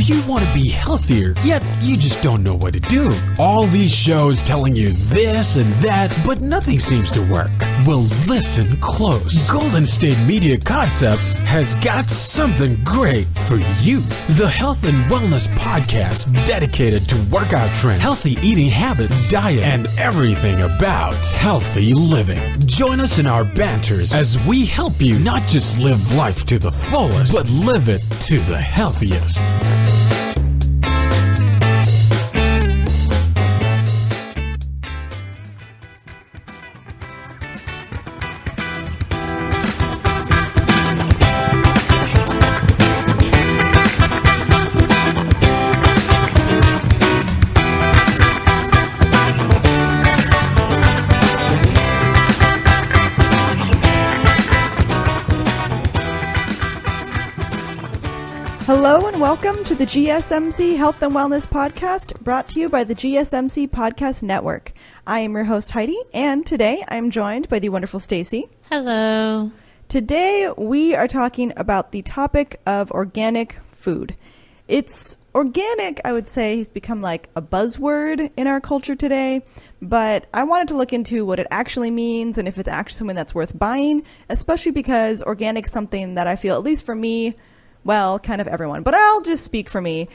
Do you want to be healthier, yet you just don't know what to do? All these shows telling you this and that, but nothing seems to work. Well, listen close. Golden State Media Concepts has got something great for you. The Health and Wellness Podcast dedicated to workout trends, healthy eating habits, diet, and everything about healthy living. Join us in our banters as we help you not just live life to the fullest, but live it to the healthiest. Hello and welcome to the GSMC Health and Wellness Podcast, brought to you by the GSMC Podcast Network. I am your host, Heidi, and today I am joined by the wonderful Staci. Hello. Today we are talking about the topic of organic food. It's organic, I would say, has become like a buzzword in our culture today, but I wanted to look into what it actually means and if it's actually something that's worth buying, especially because organic is something that I feel, at least for me, well, kind of everyone, but I'll just speak for me,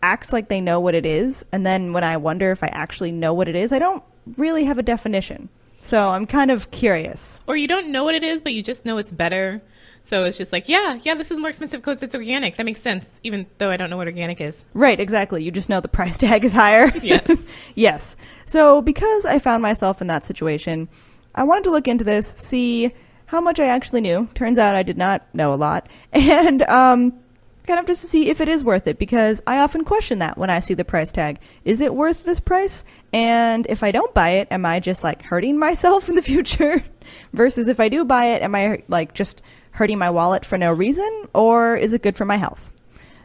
acts like they know what it is. And then when I wonder if I actually know what it is, I don't really have a definition. So I'm kind of curious. Or you don't know what it is, but you just know it's better. So it's just like, yeah, this is more expensive because it's organic. That makes sense, even though I don't know what organic is. Right, exactly. You just know the price tag is higher. Yes. Yes. So because I found myself in that situation, I wanted to look into this, see how much I actually knew. Turns out I did not know a lot. And kind of just to see if it is worth it, because I often question that when I see the price tag. Is it worth this price? And if I don't buy it, am I just like hurting myself in the future? Versus if I do buy it, am I like just hurting my wallet for no reason? Or is it good for my health?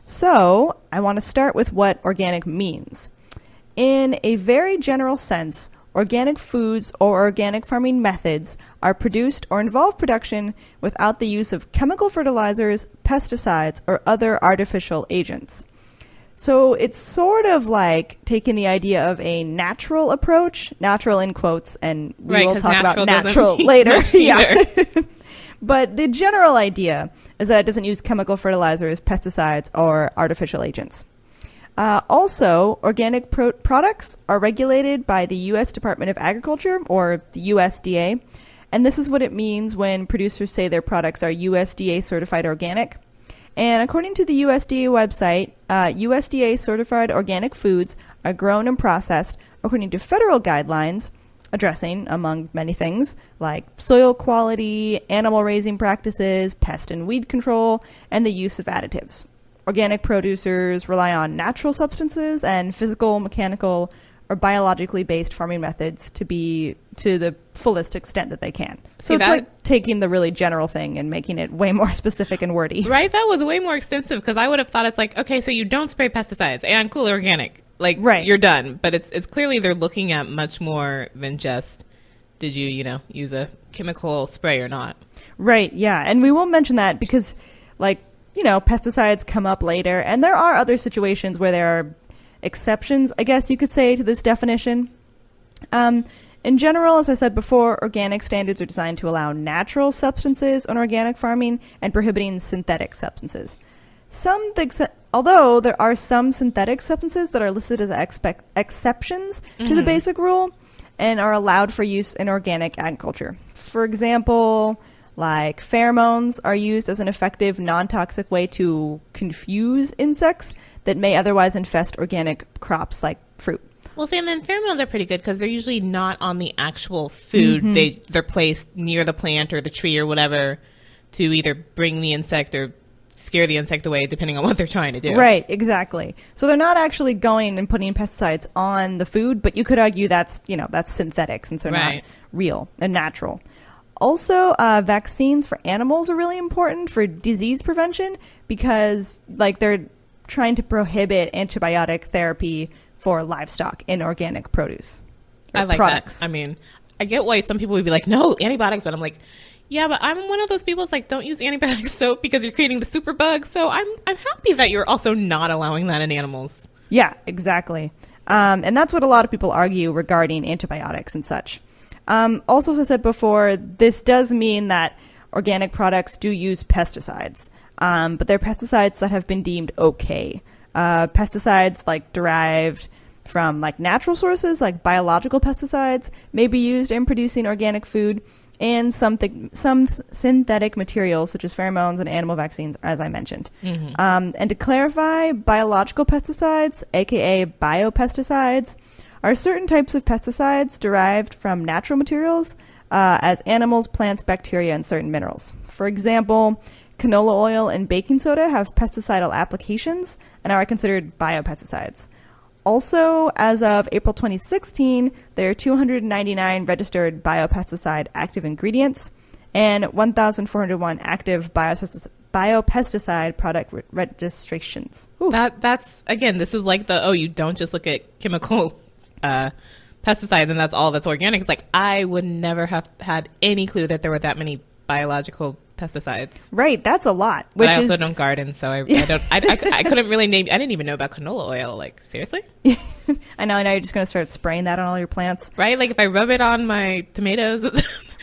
So I want to start with what organic means. In a very general sense, organic foods or organic farming methods are produced or involve production without the use of chemical fertilizers, pesticides, or other artificial agents. So it's sort of like taking the idea of a natural approach, natural in quotes, and we will talk about natural later. Yeah. But the general idea is that it doesn't use chemical fertilizers, pesticides, or artificial agents. Also, organic products are regulated by the U.S. Department of Agriculture, or the USDA, and this is what it means when producers say their products are USDA certified organic. And according to the USDA website, USDA certified organic foods are grown and processed according to federal guidelines addressing, among many things, like soil quality, animal raising practices, pest and weed control, and the use of additives. Organic producers rely on natural substances and physical, mechanical, or biologically based farming methods to be to the fullest extent that they can. So it's like taking the really general thing and making it way more specific and wordy. Right? That was way more extensive, because I would have thought it's like, okay, so you don't spray pesticides and cool organic. Like, right. You're done. But it's clearly they're looking at much more than just, did you, use a chemical spray or not? Right, yeah. And we will mention that because, pesticides come up later, and there are other situations where there are exceptions, I guess you could say, to this definition. In general, as I said before, organic standards are designed to allow natural substances on organic farming and prohibiting synthetic substances. Although there are some synthetic substances that are listed as exceptions to the basic rule and are allowed for use in organic agriculture. For example, like pheromones are used as an effective non-toxic way to confuse insects that may otherwise infest organic crops like fruit. Well, see, and then pheromones are pretty good because they're usually not on the actual food. Mm-hmm. They're placed near the plant or the tree or whatever to either bring the insect or scare the insect away, depending on what they're trying to do. Right, exactly. So they're not actually going and putting pesticides on the food, but you could argue that's synthetic since they're not real and natural. Also, vaccines for animals are really important for disease prevention because, they're trying to prohibit antibiotic therapy for livestock in organic produce. I like products. That. I mean, I get why some people would be like, no, antibiotics, but I'm like, Yeah, but I'm one of those people that's like, don't use antibiotic soap because you're creating the super bug. So I'm happy that you're also not allowing that in animals. Yeah, exactly. And that's what a lot of people argue regarding antibiotics and such. Also, as I said before, this does mean that organic products do use pesticides, but they're pesticides that have been deemed okay. Pesticides like derived from like natural sources, like biological pesticides, may be used in producing organic food, and some synthetic materials such as pheromones and animal vaccines, as I mentioned. Mm-hmm. And to clarify, biological pesticides, aka biopesticides, are certain types of pesticides derived from natural materials, as animals, plants, bacteria, and certain minerals. For example, canola oil and baking soda have pesticidal applications and are considered biopesticides. Also, as of April 2016, there are 299 registered biopesticide active ingredients and 1,401 active biopesticide product registrations. That's, again, this is like you don't just look at chemical pesticides and that's all that's organic. It's like, I would never have had any clue that there were that many biological pesticides. Right, that's a lot. But I also don't garden, so I couldn't really name. I didn't even know about canola oil. Like, seriously? I know. Now you're just going to start spraying that on all your plants, right? Like if I rub it on my tomatoes,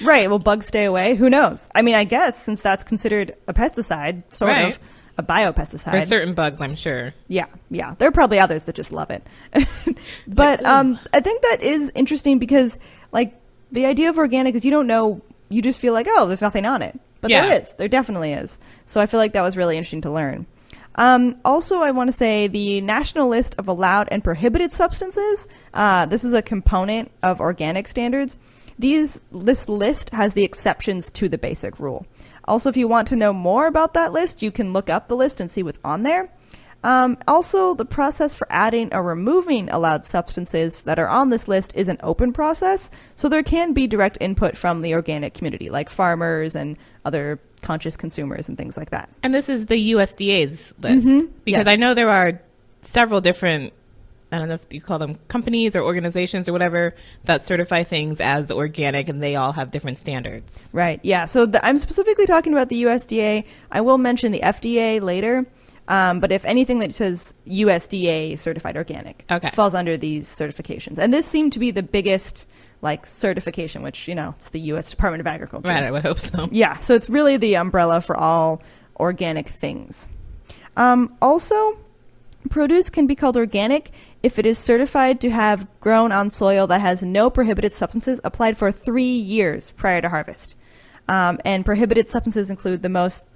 right? Will bugs stay away? Who knows? I mean, I guess since that's considered a pesticide, sort of a biopesticide. For certain bugs, I'm sure. Yeah. There are probably others that just love it. But I think that is interesting because, like, the idea of organic is you don't know. You just feel like, oh, there's nothing on it. But there is. There definitely is. So I feel like that was really interesting to learn. Also, I want to say the National List of Allowed and Prohibited Substances. This is a component of organic standards. This list has the exceptions to the basic rule. Also, if you want to know more about that list, you can look up the list and see what's on there. Also, the process for adding or removing allowed substances that are on this list is an open process, so there can be direct input from the organic community, like farmers and other conscious consumers and things like that. And this is the USDA's list, because I know there are several different, I don't know if you call them companies or organizations or whatever, that certify things as organic, and they all have different standards. Right, yeah. So I'm specifically talking about the USDA. I will mention the FDA later. But if anything that says USDA certified organic falls under these certifications. And this seemed to be the biggest certification, which, it's the U.S. Department of Agriculture. Right, I would hope so. Yeah, so it's really the umbrella for all organic things. Also, produce can be called organic if it is certified to have grown on soil that has no prohibited substances applied for 3 years prior to harvest. And prohibited substances include the most,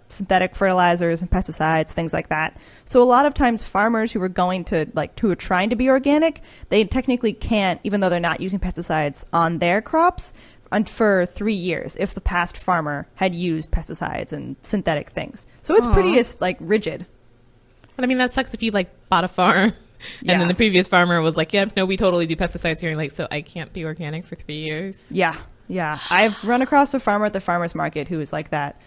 synthetic fertilizers and pesticides, things like that. So a lot of times farmers who are who are trying to be organic, they technically can't, even though they're not using pesticides on their crops for 3 years if the past farmer had used pesticides and synthetic things. So it's pretty rigid. But I mean, that sucks if you bought a farm and then the previous farmer was like, no, we totally do pesticides here. And so I can't be organic for 3 years. Yeah. I've run across a farmer at the farmer's market who is like that.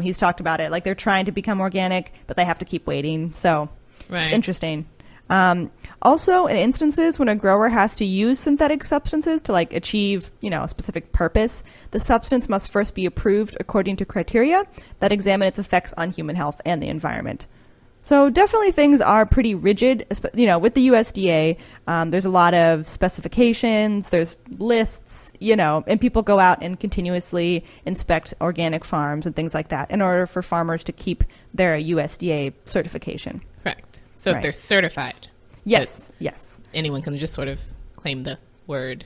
He's talked about it. They're trying to become organic, but they have to keep waiting. So it's interesting. Also, in instances when a grower has to use synthetic substances to achieve, a specific purpose, the substance must first be approved according to criteria that examine its effects on human health and the environment. So definitely things are pretty rigid, with the USDA. There's a lot of specifications, there's lists, and people go out and continuously inspect organic farms and things like that in order for farmers to keep their USDA certification. Correct. So if they're certified. Yes. Anyone can just sort of claim the word.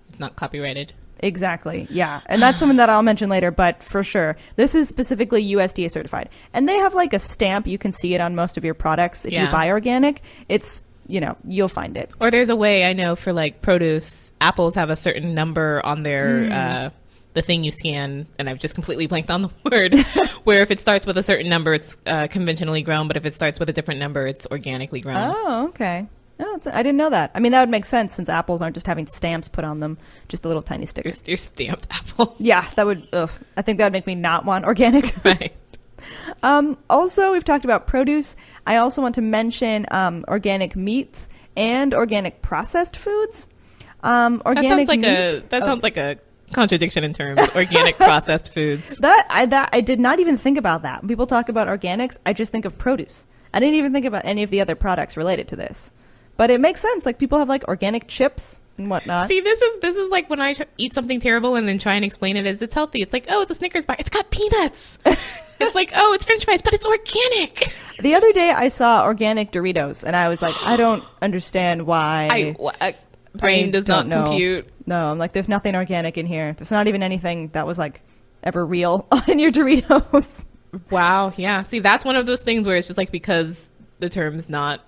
It's not copyrighted. Exactly. Yeah. And that's something that I'll mention later, but for sure, this is specifically USDA certified. And they have a stamp. You can see it on most of your products. If you buy organic, it's, you'll find it. Or there's a way, I know, for produce, apples have a certain number on their, the thing you scan, and I've just completely blanked on the word, where if it starts with a certain number, it's conventionally grown, but if it starts with a different number, it's organically grown. Oh, okay. Oh, I didn't know that. I mean, that would make sense since apples aren't just having stamps put on them, just a little tiny sticker. Your stamped apple. Yeah, that would, I think that would make me not want organic. Right. Also, we've talked about produce. I also want to mention organic meats and organic processed foods. Organic that sounds like a contradiction in terms. Organic processed foods. I did not even think about that. When people talk about organics, I just think of produce. I didn't even think about any of the other products related to this. But it makes sense. Like, people have like organic chips and whatnot. See, this is like when I eat something terrible and then try and explain it as it's healthy. It's like, oh, it's a Snickers bar. It's got peanuts. It's like, oh, it's French fries, but it's organic. The other day I saw organic Doritos, and I was like, I don't understand why. Brain does not compute. No, I'm like, there's nothing organic in here. There's not even anything that was like ever real in your Doritos. Wow. Yeah. See, that's one of those things where it's just like, because the term's not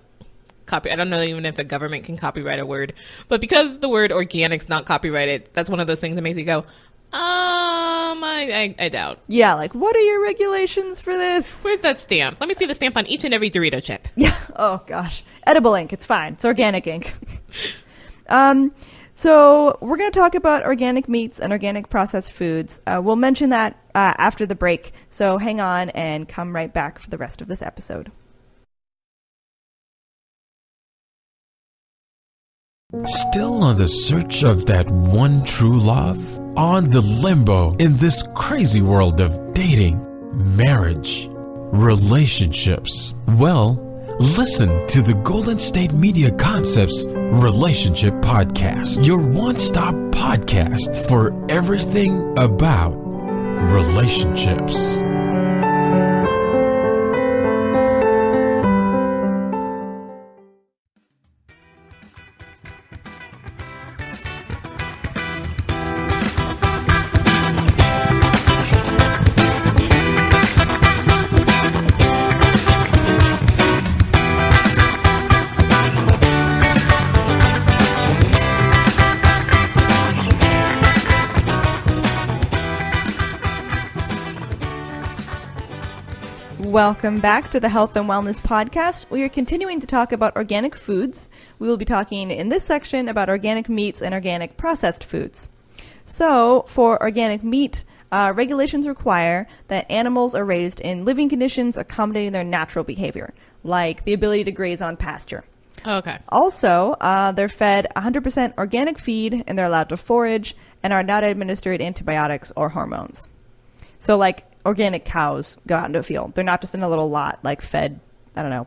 I don't know even if the government can copyright a word, but because the word organic's not copyrighted, that's one of those things that makes you go, I doubt. Yeah, like, what are your regulations for this? Where's that stamp? Let me see the stamp on each and every Dorito chip. Yeah. Oh gosh. Edible ink. It's fine. It's organic ink. So we're going to talk about organic meats and organic processed foods. We'll mention that after the break. So hang on and come right back for the rest of this episode. Still on the search of that one true love? On the limbo in this crazy world of dating, marriage, relationships? Well, listen to the Golden State Media Concepts Relationship Podcast, your one-stop podcast for everything about relationships. Welcome back to the Health and Wellness Podcast. We are continuing to talk about organic foods. We will be talking in this section about organic meats and organic processed foods. So, for organic meat, regulations require that animals are raised in living conditions accommodating their natural behavior, like the ability to graze on pasture. Okay. Also, they're fed 100% organic feed, and they're allowed to forage and are not administered antibiotics or hormones. So, like, organic cows go out into a field. They're not just in a little lot, like, fed, I don't know,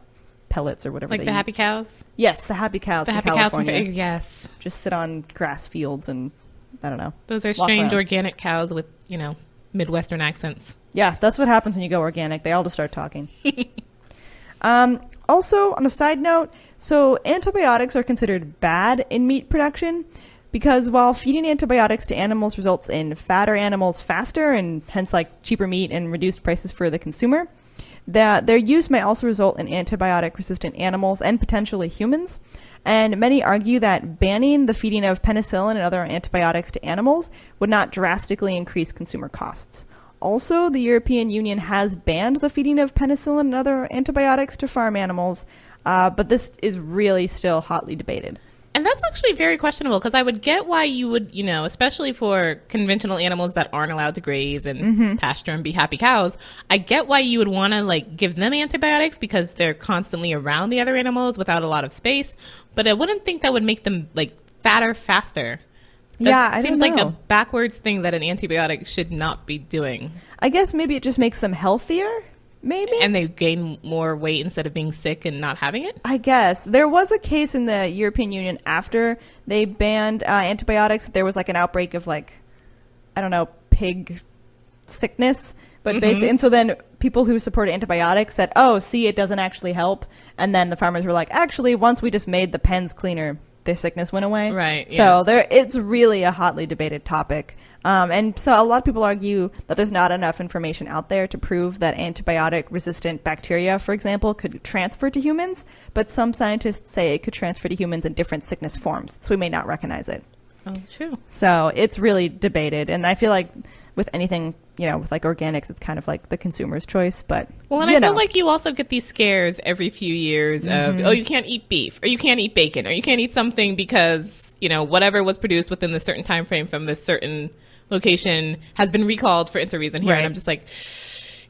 pellets or whatever. Like the happy cows? Yes, the happy cows from California. Yes. Just sit on grass fields and, I don't know. Those are strange organic cows with, Midwestern accents. Yeah, that's what happens when you go organic. They all just start talking. Also, on a side note, so antibiotics are considered bad in meat production because while feeding antibiotics to animals results in fatter animals faster and hence like cheaper meat and reduced prices for the consumer, their use may also result in antibiotic-resistant animals and potentially humans. And many argue that banning the feeding of penicillin and other antibiotics to animals would not drastically increase consumer costs. Also, the European Union has banned the feeding of penicillin and other antibiotics to farm animals, but this is really still hotly debated. And that's actually very questionable because I would get why you would, especially for conventional animals that aren't allowed to graze and pasture and be happy cows, I get why you would want to give them antibiotics because they're constantly around the other animals without a lot of space. But I wouldn't think that would make them fatter faster. That seems like a backwards thing that an antibiotic should not be doing. I guess maybe it just makes them healthier. Maybe. And they gain more weight instead of being sick and not having it? I guess. There was a case in the European Union after they banned antibiotics. There was an outbreak of pig sickness. But basically, and so then people who supported antibiotics said, oh, see, it doesn't actually help. And then the farmers were like, actually, once we just made the pens cleaner, their sickness went away. Right. So it's really a hotly debated topic. And so a lot of people argue that there's not enough information out there to prove that antibiotic-resistant bacteria, for example, could transfer to humans. But some scientists say it could transfer to humans in different sickness forms, so we may not recognize it. Oh, true. So it's really debated. And I feel like with anything, with organics, it's kind of like the consumer's choice. But well, and I feel like you also get these scares every few years of, oh, you can't eat beef, or you can't eat bacon, or you can't eat something because, whatever was produced within this certain time frame from this certain location has been recalled for any reason here. Right. And I'm just like,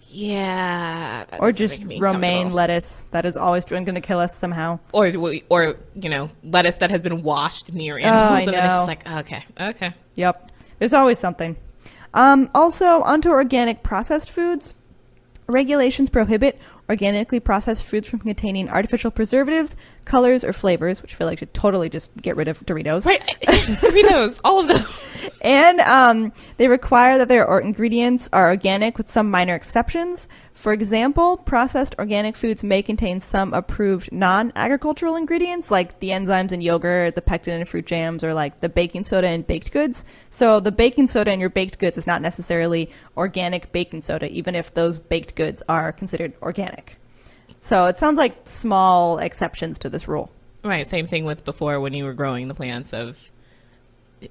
yeah. Or just romaine lettuce that is always going to kill us somehow. Or lettuce that has been washed near animals. And then it's just like, okay. Yep. There's always something. Also, onto organic processed foods. Regulations prohibit organically processed foods from containing artificial preservatives, colors, or flavors, which I feel like should totally just get rid of Doritos. Right, Doritos, all of those. And they require that their ingredients are organic with some minor exceptions. For example, processed organic foods may contain some approved non-agricultural ingredients, like the enzymes in yogurt, the pectin in fruit jams, or like the baking soda in baked goods. So the baking soda in your baked goods is not necessarily organic baking soda, even if those baked goods are considered organic. So it sounds like small exceptions to this rule. Right, same thing with before when you were growing the plants of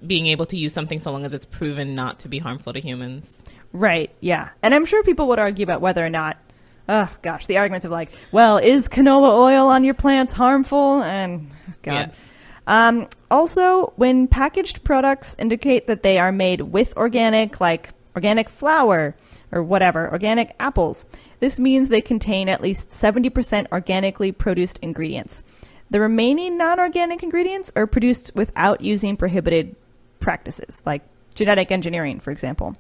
being able to use something so long as it's proven not to be harmful to humans. Right, yeah. And I'm sure people would argue about whether or not, the arguments of like, well, is canola oil on your plants harmful? And, God. Yes. Also, when packaged products indicate that they are made with organic, like organic flour or whatever, organic apples, this means they contain at least 70% organically produced ingredients. The remaining non-organic ingredients are produced without using prohibited practices, like genetic engineering, for example,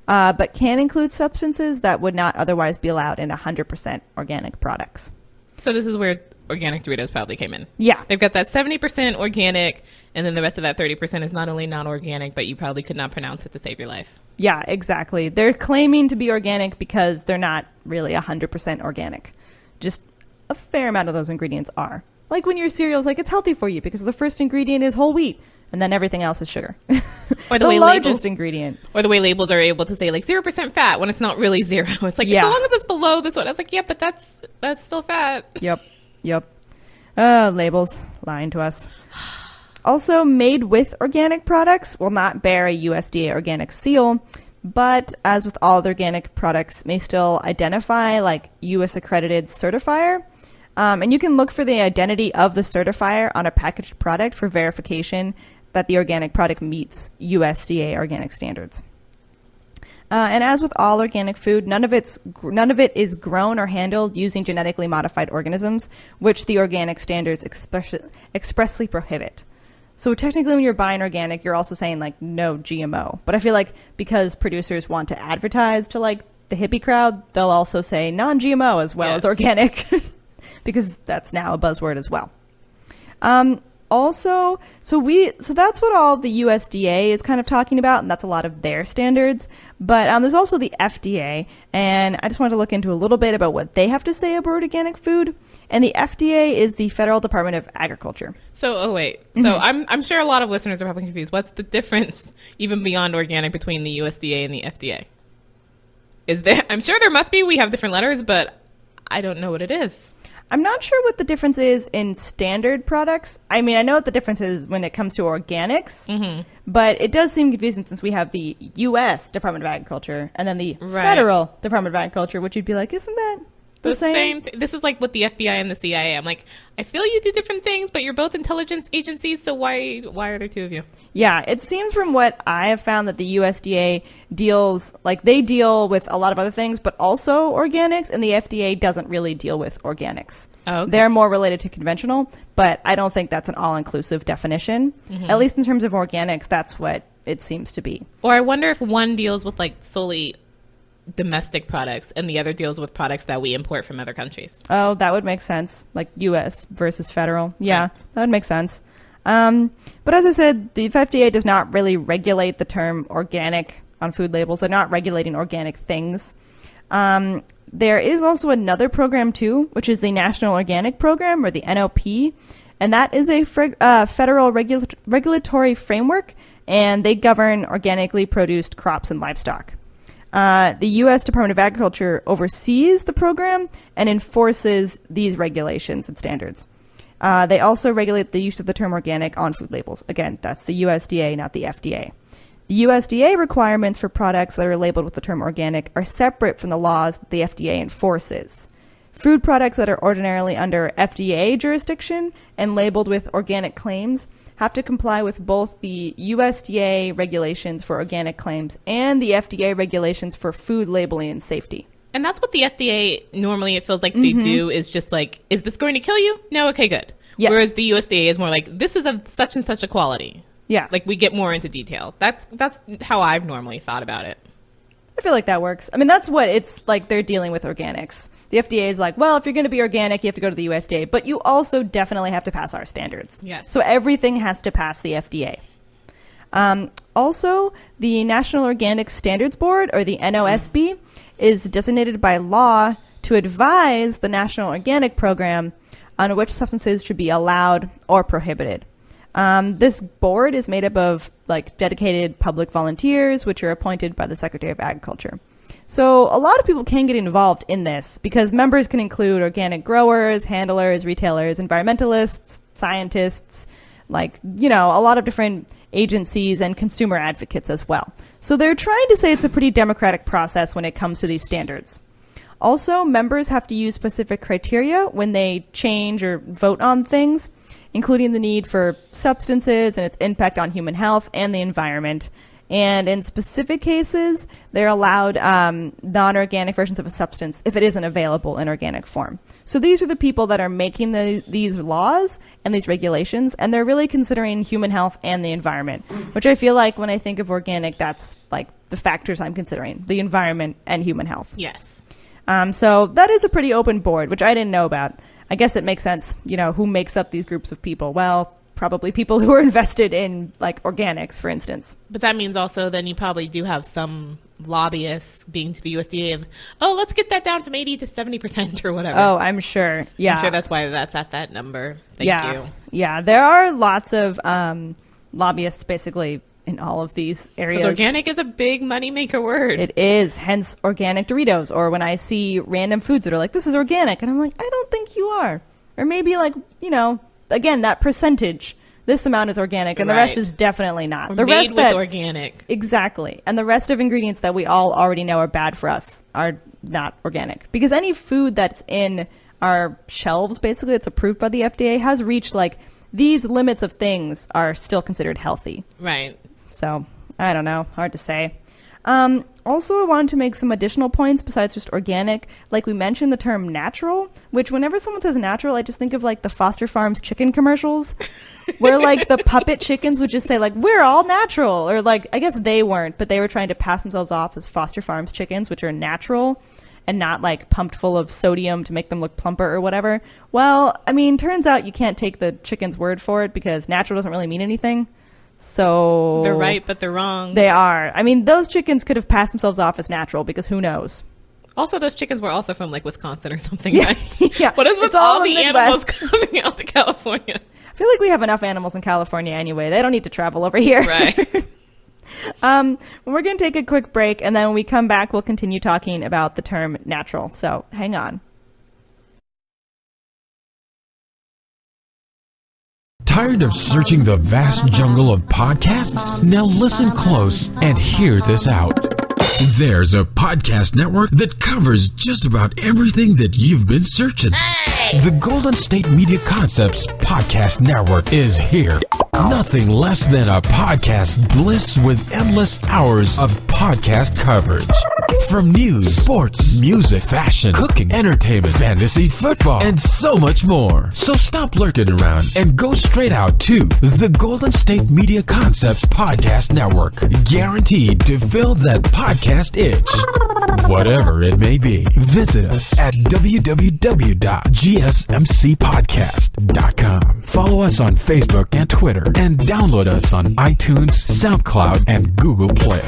but can include substances that would not otherwise be allowed in 100% organic products. So this is where organic Doritos probably came in. Yeah. They've got that 70% organic, and then the rest of that 30% is not only non-organic, but you probably could not pronounce it to save your life. Yeah, exactly. They're claiming to be organic because they're not really 100% organic. Just a fair amount of those ingredients are. Like when your cereal's like, it's healthy for you because the first ingredient is whole wheat, and then everything else is sugar. Or the largest ingredient. Or the way labels are able to say like 0% fat when it's not really zero. It's like, so long as it's below this one. I was like, yeah, but that's still fat. Yep. Labels lying to us. Also, made with organic products will not bear a USDA organic seal, but as with all the organic products, may still identify like US accredited certifier. And you can look for the identity of the certifier on a packaged product for verification that the organic product meets USDA organic standards. And as with all organic food, none of it is grown or handled using genetically modified organisms, which the organic standards expressly prohibit. So technically when you're buying organic, you're also saying like no GMO. But I feel like because producers want to advertise to like the hippie crowd, they'll also say non-GMO as well as organic. Because that's now a buzzword as well. So that's what all the USDA is kind of talking about, and that's a lot of their standards. But there's also the FDA, and I just wanted to look into a little bit about what they have to say about organic food. And the FDA is the Federal Department of Agriculture. So, So I'm sure a lot of listeners are probably confused. What's the difference, even beyond organic, between the USDA and the FDA? Is there? I'm sure there must be. We have different letters, but I don't know what it is. I'm not sure what the difference is in standard products. I mean, I know what the difference is when it comes to organics, but it does seem confusing since we have the U.S. Department of Agriculture and then the Federal Department of Agriculture, which you'd be like, isn't that the same? This is like with the FBI and the CIA. I'm like, I feel you do different things, but you're both intelligence agencies, so why are there two of you? Yeah, it seems from what I have found that the USDA they deal with a lot of other things, but also organics, and the FDA doesn't really deal with organics. Oh, okay. They're more related to conventional, but I don't think that's an all-inclusive definition. At least in terms of organics, that's what it seems to be. Or I wonder if one deals with like solely domestic products and the other deals with products that we import from other countries. Oh, that would make sense. Like U.S. versus federal. Yeah, that would make sense. But as I said, the FDA does not really regulate the term organic on food labels. They're not regulating organic things. There is also another program, too, which is the National Organic Program, or the NOP, and that is a federal regulatory framework, and they govern organically produced crops and livestock. The U.S. Department of Agriculture oversees the program and enforces these regulations and standards. They also regulate the use of the term organic on food labels. Again, that's the USDA, not the FDA. The USDA requirements for products that are labeled with the term organic are separate from the laws that the FDA enforces. Food products that are ordinarily under FDA jurisdiction and labeled with organic claims have to comply with both the USDA regulations for organic claims and the FDA regulations for food labeling and safety. And that's what the FDA normally, it feels like they do, is just like, is this going to kill you? No, okay, good. Yes. Whereas the USDA is more like, this is of such and such a quality. Yeah. Like, we get more into detail. That's how I've normally thought about it. I feel like that works. I mean, that's what it's like they're dealing with organics. The FDA is like, well, if you're going to be organic, you have to go to the USDA, but you also definitely have to pass our standards. Yes. So everything has to pass the FDA. Also, the National Organic Standards Board, or the NOSB, is designated by law to advise the National Organic Program on which substances should be allowed or prohibited. This board is made up of like dedicated public volunteers, which are appointed by the Secretary of Agriculture. So a lot of people can get involved in this because members can include organic growers, handlers, retailers, environmentalists, scientists, like, you know, a lot of different agencies and consumer advocates as well. So they're trying to say it's a pretty democratic process when it comes to these standards. Also, members have to use specific criteria when they change or vote on things, including the need for substances and its impact on human health and the environment. And in specific cases, they're allowed non-organic versions of a substance if it isn't available in organic form. So these are the people that are making these laws and these regulations, and they're really considering human health and the environment, which I feel like when I think of organic, that's like the factors I'm considering, the environment and human health. Yes. So that is a pretty open board, which I didn't know about. I guess it makes sense, you know, who makes up these groups of people? Well, probably people who are invested in, like, organics, for instance. But that means also then you probably do have some lobbyists being to the USDA of, oh, let's get that down from 80 to 70% or whatever. Oh, I'm sure. Yeah. I'm sure that's why that's at that number. Thank you. Yeah, there are lots of lobbyists basically in all of these areas. Because organic is a big moneymaker word. It is, hence organic Doritos. Or when I see random foods that are like, this is organic, and I'm like, I don't think you are. Or maybe like, you know, again, that percentage, this amount is organic, and the rest is definitely not. Or the made rest with organic. Exactly. And the rest of ingredients that we all already know are bad for us are not organic. Because any food that's in our shelves, basically, that's approved by the FDA, has reached, like, these limits of things are still considered healthy. Right. So, I don't know. Hard to say. Also, I wanted to make some additional points besides just organic. Like we mentioned the term natural, which whenever someone says natural, I just think of like the Foster Farms chicken commercials where like the puppet chickens would just say like, we're all natural. Or like, I guess they weren't, but they were trying to pass themselves off as Foster Farms chickens, which are natural and not like pumped full of sodium to make them look plumper or whatever. Well, I mean, turns out you can't take the chicken's word for it because natural doesn't really mean anything. So they're right, but they're wrong. They are. I mean, those chickens could have passed themselves off as natural because who knows? Also, those chickens were also from like Wisconsin or something. Yeah. Right? Yeah. What is with all the animals coming out to California? I feel like we have enough animals in California anyway. They don't need to travel over here. Right. We're going to take a quick break, and then when we come back, we'll continue talking about the term natural. So hang on. Tired of searching the vast jungle of podcasts? Now listen close and hear this out. There's a podcast network that covers just about everything that you've been searching. Hey! The Golden State Media Concepts Podcast Network is here. Nothing less than a podcast bliss with endless hours of podcast coverage. From news, sports, music, fashion, cooking, entertainment, fantasy, football, and so much more. So stop lurking around and go straight out to the Golden State Media Concepts Podcast Network. Guaranteed to fill that podcast itch. Whatever it may be. Visit us at www.gsmcpodcast.com. Follow us on Facebook and Twitter, and download us on iTunes, SoundCloud, and Google Play.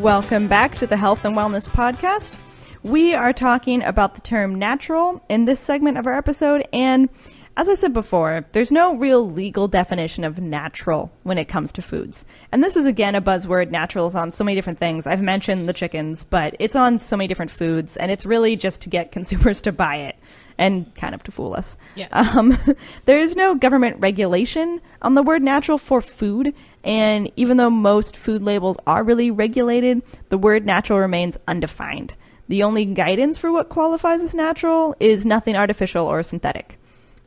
Welcome back to the Health and Wellness Podcast. We are talking about the term natural in this segment of our episode, and as I said before, there's no real legal definition of natural when it comes to foods. And this is, again, a buzzword. Natural is on so many different things. I've mentioned the chickens, but it's on so many different foods, and it's really just to get consumers to buy it. and kind of to fool us. Yes. There is no government regulation on the word natural for food, and even though most food labels are really regulated, the word natural remains undefined. The only guidance for what qualifies as natural is nothing artificial or synthetic.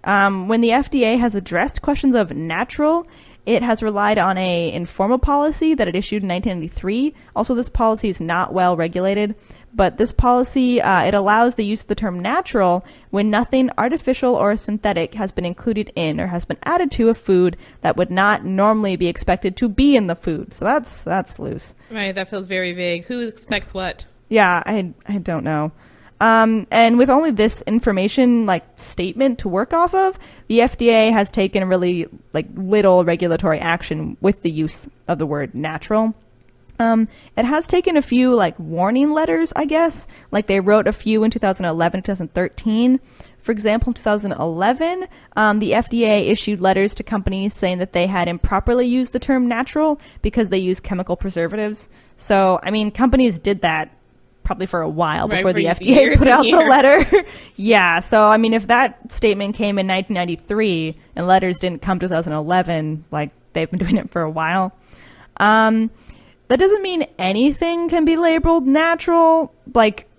When the FDA has addressed questions of natural, it has relied on a informal policy that it issued in 1993. Also, this policy is not well regulated, but this policy, it allows the use of the term natural when nothing artificial or synthetic has been included in or has been added to a food that would not normally be expected to be in the food. So that's loose. Right, that feels very vague. Who expects what? Yeah, I don't know. And with only this information, like, statement to work off of, the FDA has taken really, like, little regulatory action with the use of the word natural. It has taken a few, like, warning letters, I guess. Like, they wrote a few in 2011, 2013. For example, in 2011, the FDA issued letters to companies saying that they had improperly used the term natural because they use chemical preservatives. So, I mean, companies did that probably for a while before the FDA put out the letter. Yeah, so I mean, if that statement came in 1993 and letters didn't come 2011, like, they've been doing it for a while. That doesn't mean anything can be labeled natural. Like,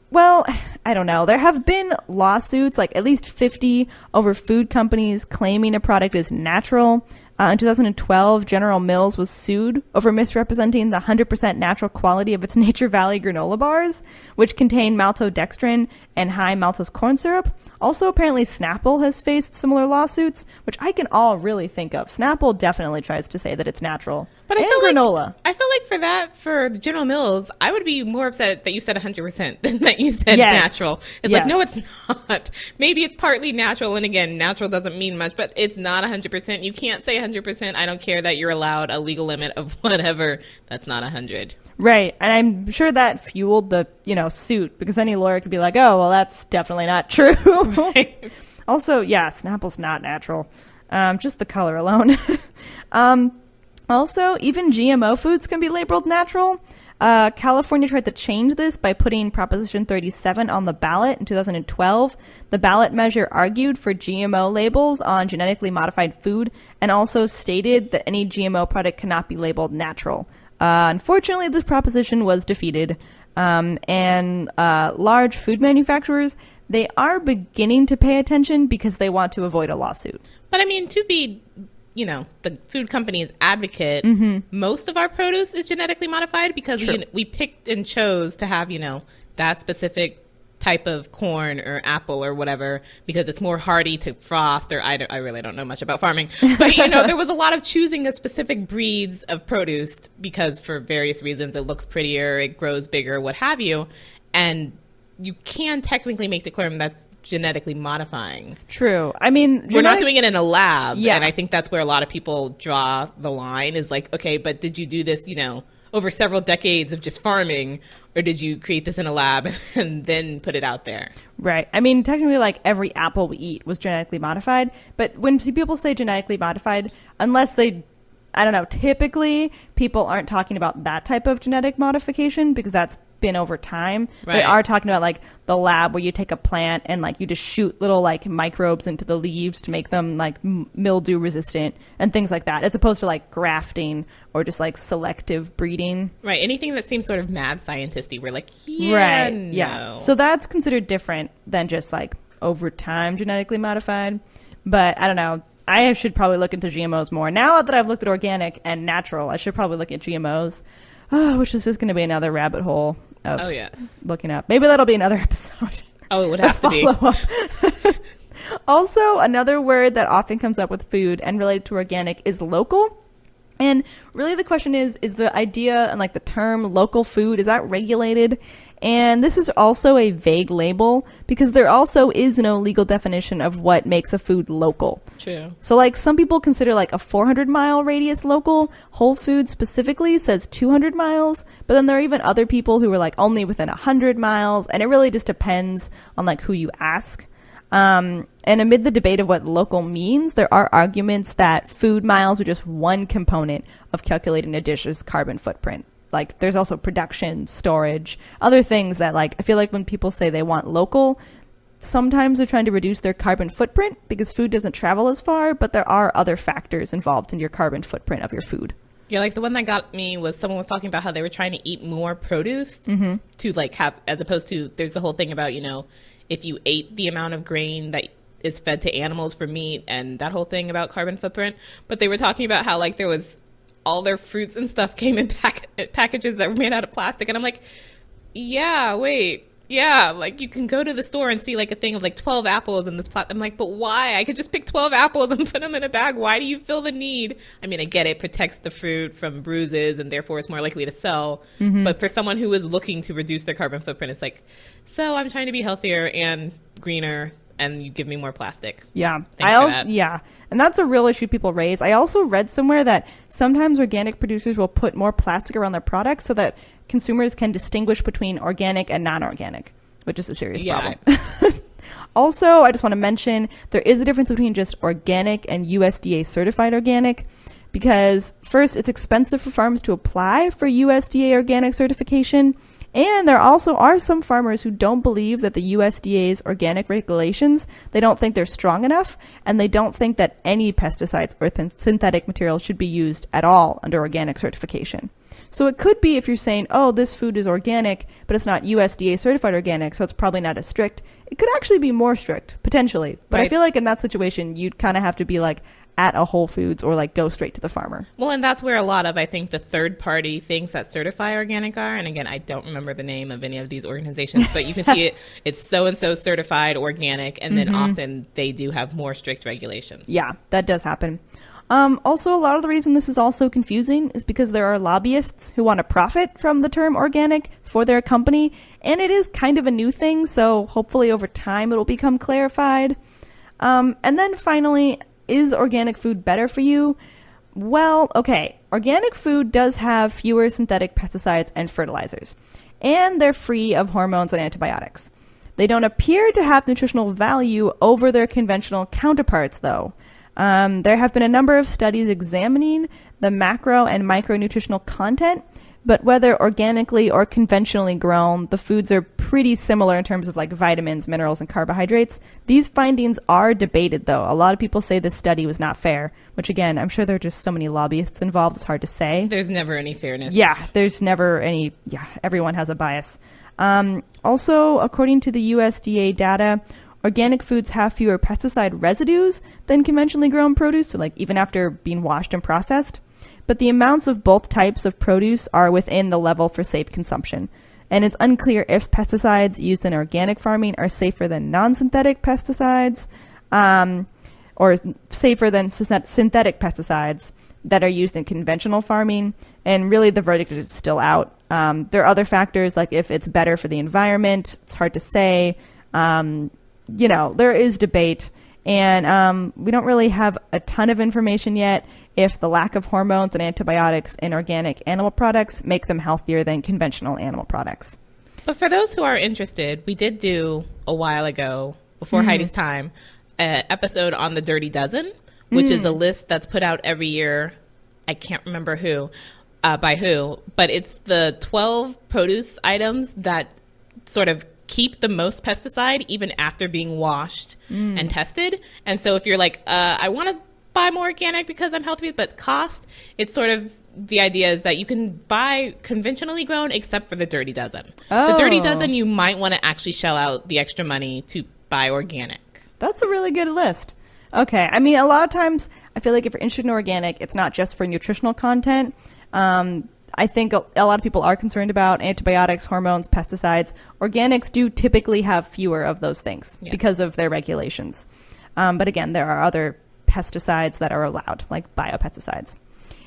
well, I don't know. There have been lawsuits, like at least 50, over food companies claiming a product is natural. In 2012, General Mills was sued over misrepresenting the 100% natural quality of its Nature Valley granola bars, which contain maltodextrin and high maltose corn syrup. Also, apparently, Snapple has faced similar lawsuits, which I can all really think of. Snapple definitely tries to say that it's natural. But and granola. I feel like for General Mills, I would be more upset that you said 100% than that you said natural. It's like, no, it's not. Maybe it's partly natural, and again, natural doesn't mean much, but it's not 100%. You can't say 100%. I don't care that you're allowed a legal limit of whatever. That's not 100. Right, and I'm sure that fueled the, suit, because any lawyer could be like, oh, well, that's definitely not true. Right. Also, yeah, Snapple's not natural. Just the color alone. Also, even GMO foods can be labeled natural. California tried to change this by putting Proposition 37 on the ballot in 2012. The ballot measure argued for GMO labels on genetically modified food and also stated that any GMO product cannot be labeled natural. Unfortunately, this proposition was defeated, and large food manufacturers, they are beginning to pay attention because they want to avoid a lawsuit. But I mean, to be, the food company's advocate, most of our produce is genetically modified because we picked and chose to have, that specific type of corn or apple or whatever because it's more hardy to frost, or I really don't know much about farming, but there was a lot of choosing of specific breeds of produce because for various reasons it looks prettier, it grows bigger, what have you, and you can technically make the claim that's genetically modifying. True. I mean, we're not doing it in a lab, and I think that's where a lot of people draw the line is like, okay, but did you do this, over several decades of just farming, or did you create this in a lab and then put it out there? Right. I mean, technically, like, every apple we eat was genetically modified. But when people say genetically modified, unless they, I don't know, typically people aren't talking about that type of genetic modification because that's been over time. Right. They are talking about, like, the lab where you take a plant and, like, you just shoot little, like, microbes into the leaves to make them, like, mildew resistant and things like that, as opposed to, like, grafting or just, like, selective breeding. Right. Anything that seems sort of mad scientist-y, we're like, right. Yeah. So that's considered different than just, like, over time genetically modified. But I don't know. I should probably look into GMOs more. Now that I've looked at organic and natural, I should probably look at GMOs, which is just going to be another rabbit hole of looking up. Maybe that'll be another episode. Oh, it would have to be. Also, another word that often comes up with food and related to organic is local. And really the question is the idea and, like, the term local food, is that regulated? And this is also a vague label because there also is no legal definition of what makes a food local. True. So, like, some people consider, like, a 400-mile radius local. Whole Foods specifically says 200 miles. But then there are even other people who are, like, only within 100 miles. And it really just depends on, like, who you ask. And amid the debate of what local means, there are arguments that food miles are just one component of calculating a dish's carbon footprint. Like, there's also production, storage, other things that, like, I feel like when people say they want local, sometimes they're trying to reduce their carbon footprint because food doesn't travel as far, but there are other factors involved in your carbon footprint of your food. Yeah, like the one that got me was someone was talking about how they were trying to eat more produce to like have, as opposed to, there's the whole thing about, if you ate the amount of grain that is fed to animals for meat and that whole thing about carbon footprint. But they were talking about how like there was all their fruits and stuff came in packages that were made out of plastic. And I'm like, yeah, wait. Yeah, like you can go to the store and see like a thing of like 12 apples in this I'm like, but why? I could just pick 12 apples and put them in a bag. Why do you feel the need? I mean, I get it protects the fruit from bruises and therefore it's more likely to sell. But for someone who is looking to reduce their carbon footprint, it's like, so I'm trying to be healthier and greener and you give me more plastic. Yeah. Thanks for that. Yeah. And that's a real issue people raise. I also read somewhere that sometimes organic producers will put more plastic around their products so that consumers can distinguish between organic and non-organic, which is a serious problem. Also, I just want to mention there is a difference between just organic and USDA certified organic because first, it's expensive for farms to apply for USDA organic certification. And there also are some farmers who don't believe that the USDA's organic regulations, they don't think they're strong enough, and they don't think that any pesticides or synthetic materials should be used at all under organic certification. So it could be if you're saying, oh, this food is organic, but it's not USDA certified organic, so it's probably not as strict. It could actually be more strict, potentially. But I feel like in that situation, you'd kind of have to be like, at a Whole Foods or like go straight to the farmer. Well, and that's where a lot of, I think, the third party things that certify organic are. And again, I don't remember the name of any of these organizations, but you can see it's so-and-so certified organic. And then often they do have more strict regulations. Yeah, that does happen. Also, a lot of the reason this is also confusing is because there are lobbyists who want to profit from the term organic for their company. And it is kind of a new thing. So hopefully over time it will become clarified. And then finally, is organic food better for you? Well, okay, organic food does have fewer synthetic pesticides and fertilizers, and they're free of hormones and antibiotics. They don't appear to have nutritional value over their conventional counterparts, though. There have been a number of studies examining the macro and micronutritional content, but whether organically or conventionally grown, the foods are pretty similar in terms of like vitamins, minerals, and carbohydrates. These findings are debated, though. A lot of people say this study was not fair, which again, I'm sure there are just so many lobbyists involved, it's hard to say. There's never any fairness. Yeah, there's never any, everyone has a bias. Also, according to the USDA data, organic foods have fewer pesticide residues than conventionally grown produce, so like even after being washed and processed. But the amounts of both types of produce are within the level for safe consumption. And it's unclear if pesticides used in organic farming are safer than non-synthetic pesticides, or safer than synthetic pesticides that are used in conventional farming. And really the verdict is still out. There are other factors like if it's better for the environment. It's hard to say. There is debate. And we don't really have a ton of information yet if the lack of hormones and antibiotics in organic animal products make them healthier than conventional animal products. But for those who are interested, we did do a while ago, before Heidi's time, an episode on the Dirty Dozen, which is a list that's put out every year. I can't remember by who, but it's the 12 produce items that sort of keep the most pesticide even after being washed and tested. And so if you're like, I want to buy more organic because I'm healthy, but cost, it's sort of the idea is that you can buy conventionally grown except for the Dirty Dozen. Oh. The Dirty Dozen, you might want to actually shell out the extra money to buy organic. That's a really good list. Okay. I mean, a lot of times I feel like if you're interested in organic, it's not just for nutritional content. I think a lot of people are concerned about antibiotics, hormones, pesticides. Organics do typically have fewer of those things because of their regulations. But again, there are other pesticides that are allowed, like biopesticides.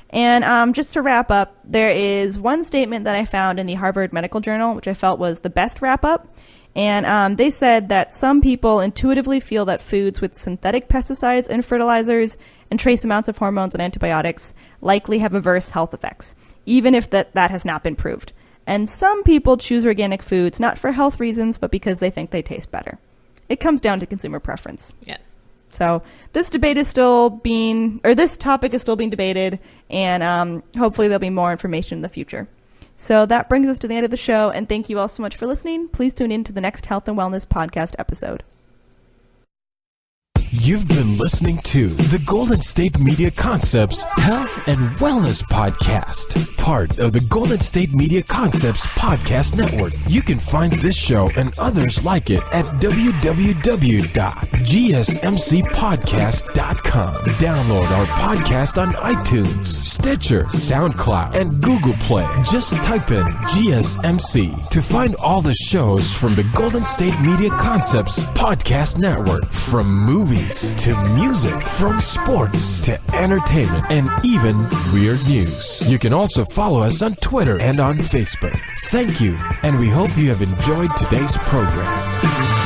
And just to wrap up, there is one statement that I found in the Harvard Medical Journal, which I felt was the best wrap up. And they said that some people intuitively feel that foods with synthetic pesticides and fertilizers and trace amounts of hormones and antibiotics likely have adverse health effects, even if that has not been proved. And some people choose organic foods not for health reasons, but because they think they taste better. It comes down to consumer preference. Yes. So this topic is still being debated, and hopefully there'll be more information in the future. So that brings us to the end of the show, and thank you all so much for listening. Please tune in to the next Health and Wellness podcast episode. You've been listening to the Golden State Media Concepts Health and Wellness Podcast, part of the Golden State Media Concepts Podcast Network. You can find this show and others like it at www.gsmcpodcast.com. Download our podcast on iTunes, Stitcher, SoundCloud, and Google Play. Just type in GSMC to find all the shows from the Golden State Media Concepts Podcast Network. From movies to music, from sports to entertainment, and even weird news. You can also follow us on Twitter and on Facebook. Thank you, and we hope you have enjoyed today's program.